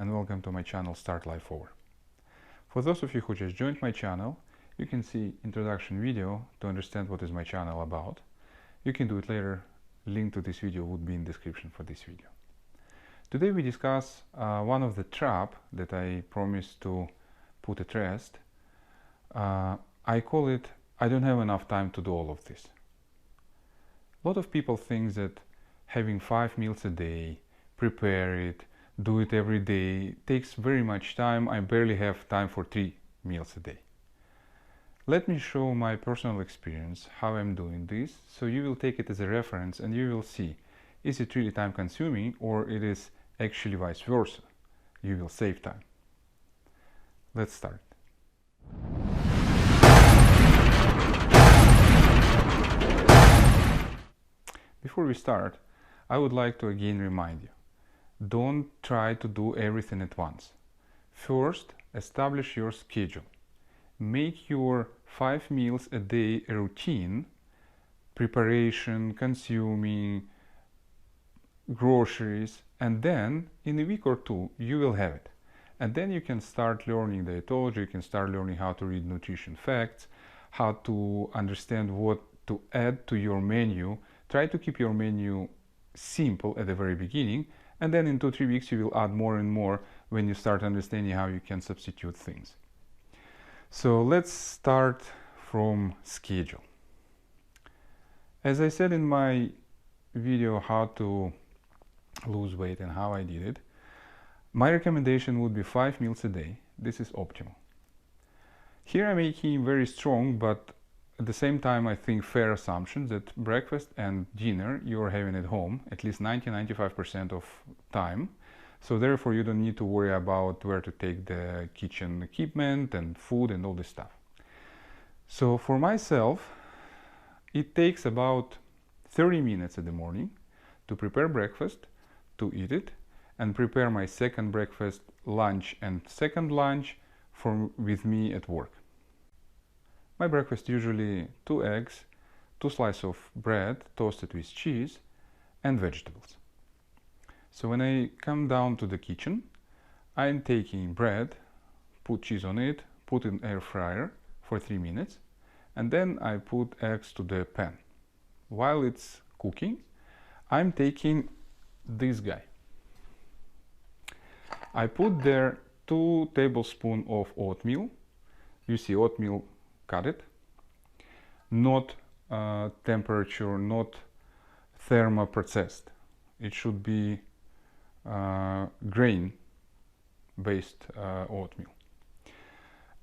and welcome to my channel StartLIfeOver. For those of you who just joined my channel, you can see introduction video to understand what is my channel about. You can do it later. Link to this video would be in description for this video. Today we discuss one of the trap that I promised to put at rest. I call it, I don't have enough time to do all of this. A lot of people think that having 5 meals a day, prepare it, do it every day, takes very much time. I barely have time for 3 meals a day. Let me show my personal experience, how I'm doing this, so you will take it as a reference and you will see, is it really time consuming or it is actually vice versa? You will save time. Let's start. Before we start, I would like to again remind you, don't try to do everything at once. First, establish your schedule. Make your 5 meals a day a routine, preparation, consuming, groceries, and then in a week or two you will have it. And then you can start learning dietology, you can start learning how to read nutrition facts, how to understand what to add to your menu. Try to keep your menu simple at the very beginning, and then in 2-3 weeks you will add more and more when you start understanding how you can substitute things. So let's start from schedule. As I said in my video how to lose weight and how I did it, my recommendation would be 5 meals a day. This is optimal. Here I'm making very strong but at the same time I think fair assumptions that breakfast and dinner you're having at home at least 90-95% of time. So therefore you don't need to worry about where to take the kitchen equipment and food and all this stuff. So for myself, it takes about 30 minutes in the morning to prepare breakfast, to eat it, and prepare my second breakfast, lunch, and second lunch with me at work. My breakfast usually 2 eggs, 2 slices of bread toasted with cheese, and vegetables. So when I come down to the kitchen, I'm taking bread, put cheese on it, put in air fryer for 3 minutes, and then I put eggs to the pan. While it's cooking, I'm taking this guy. I put there 2 tablespoons of oatmeal. You see oatmeal cut it, not temperature, not thermo processed. It should be grain based oatmeal,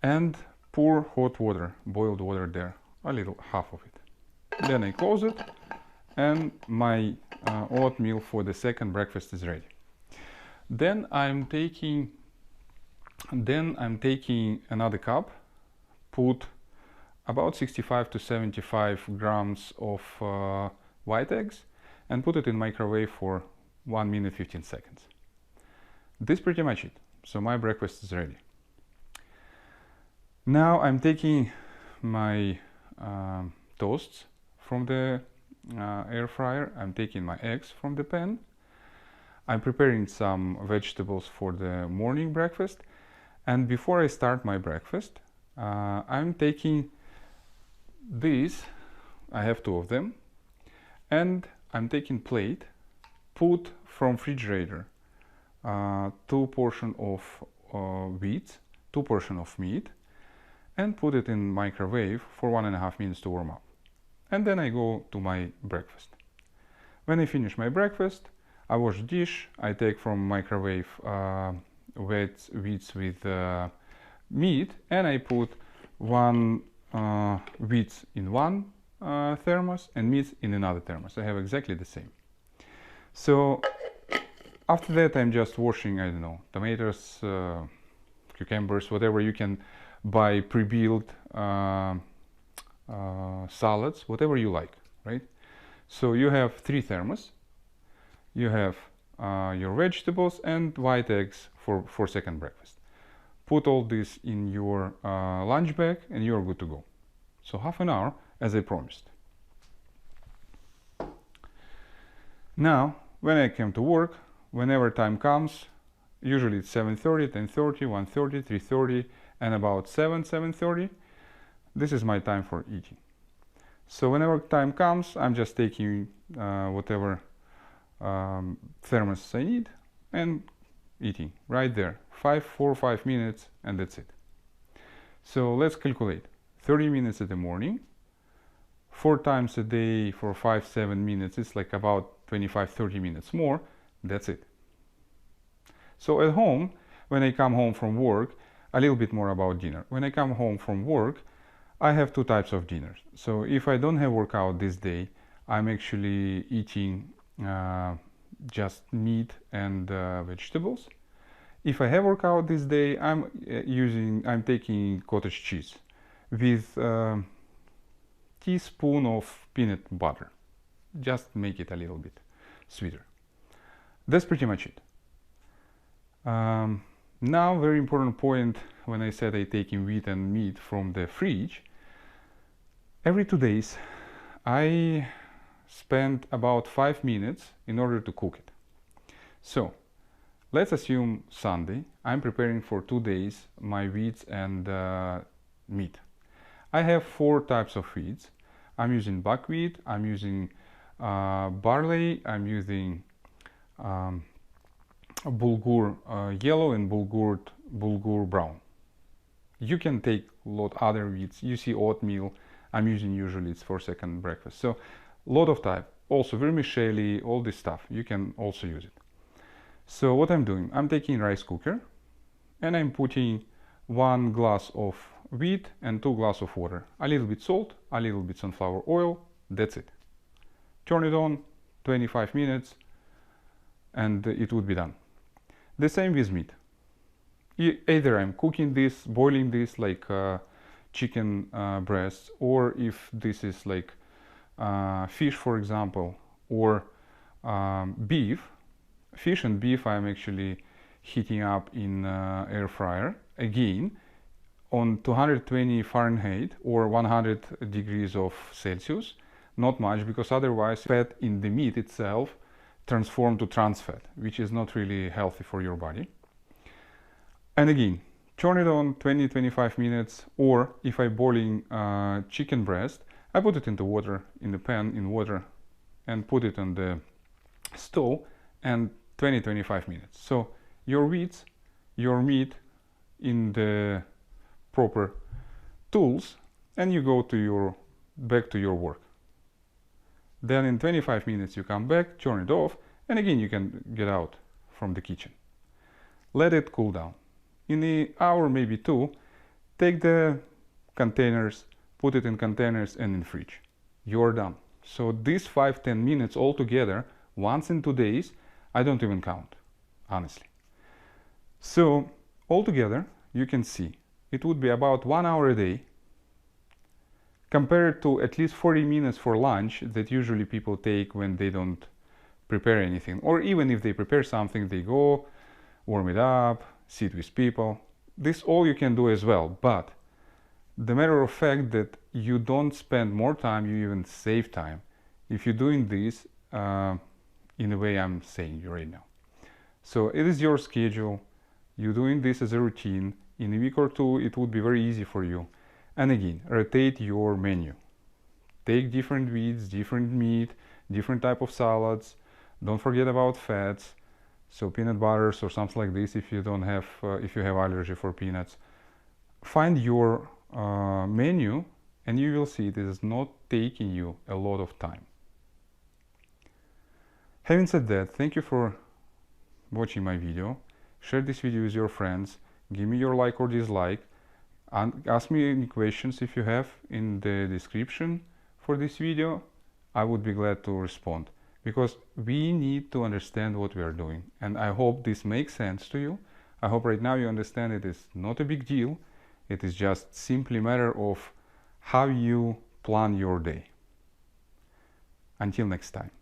and pour hot water, boiled water there, a little, half of it. Then I close it and my oatmeal for the second breakfast is ready. Then I'm taking another cup, put about 65 to 75 grams of white eggs and put it in microwave for 1 minute 15 seconds. This is pretty much it. So my breakfast is ready. Now I'm taking my toasts from the air fryer. I'm taking my eggs from the pan. I'm preparing some vegetables for the morning breakfast. And before I start my breakfast, I'm taking these, I have 2 of them, and I'm taking plate, put from refrigerator 2 portions of wheat, 2 portions of meat, and put it in microwave for 1.5 minutes to warm up. And then I go to my breakfast. When I finish my breakfast, I wash the dish, I take from microwave wet wheats with meat, and I put 1 wheat in one thermos and meat in another thermos. I have exactly the same. So after that I'm just washing, I don't know, tomatoes, cucumbers, whatever you can buy pre-built salads, whatever you like, right? So you have 3 thermos. You have your vegetables and white eggs for second breakfast. Put all this in your lunch bag and you're good to go. So half an hour as I promised. Now when I came to work, whenever time comes, Usually it's 7:30, 10:30, 1:30, 3:30, and about 7:30. This is my time for eating. So whenever time comes, I'm just taking whatever thermos I need and eating right there. 4 or 5 minutes, and that's it. So let's calculate. 30 minutes in the morning, 4 times a day for 5-7 minutes. It's like about 25-30 minutes more. That's it. So at home, when I come home from work, a little bit more about dinner. When I come home from work, I have 2 types of dinners. So if I don't have workout this day, I'm actually eating just meat and vegetables. If I have workout this day, I'm taking cottage cheese with a teaspoon of peanut butter. Just make it a little bit sweeter. That's pretty much it. Now, very important point when I said I taking wheat and meat from the fridge. Every 2 days, I spend about 5 minutes in order to cook it. So, let's assume Sunday. I'm preparing for 2 days my wheats and meat. I have 4 types of wheats. I'm using buckwheat, I'm using barley, I'm using bulgur yellow and bulgur brown. You can take a lot other wheats. You see oatmeal. I'm using usually it's for second breakfast. So lot of type. Also vermicelli, all this stuff. You can also use it. So what I'm doing, I'm taking rice cooker and I'm putting 1 glass of wheat and 2 glasses of water. A little bit salt, a little bit sunflower oil. That's it. Turn it on, 25 minutes, and it would be done. The same with meat. Either I'm cooking this, boiling this like chicken breasts, or if this is like fish, for example, or beef. Fish and beef I'm actually heating up in air fryer again on 220 Fahrenheit or 100 degrees of Celsius. Not much, because otherwise fat in the meat itself transform to trans fat, which is not really healthy for your body. And again, turn it on 20-25 minutes, or if I'm boiling chicken breast, I put it into water, in the pan, in water, and put it on the stove, and 20-25 minutes. So your wheats, your meat in the proper tools, and you go to back to your work. Then in 25 minutes you come back, turn it off, and again you can get out from the kitchen. Let it cool down. In an hour, maybe 2, take the containers, put it in containers and in fridge. You're done. So these 5-10 minutes all together, once in 2 days, I don't even count, honestly. So altogether, you can see it would be about 1 hour a day, compared to at least 40 minutes for lunch that usually people take when they don't prepare anything. Or even if they prepare something, they go, warm it up, sit with people. This all you can do as well, but the matter of fact that you don't spend more time, you even save time if you're doing this in the way I'm saying you right now. So it is your schedule. You're doing this as a routine. In a week or 2, it would be very easy for you. And again, rotate your menu. Take different wheats, different meat, different type of salads. Don't forget about fats. So peanut butters or something like this if you don't have, if you have allergy for peanuts. Find your menu and you will see it is not taking you a lot of time. Having said that, thank you for watching my video. Share this video with your friends. Give me your like or dislike. And ask me any questions if you have in the description for this video. I would be glad to respond, because we need to understand what we are doing, and I hope this makes sense to you. I hope right now you understand it is not a big deal. It is just simply a matter of how you plan your day. Until next time.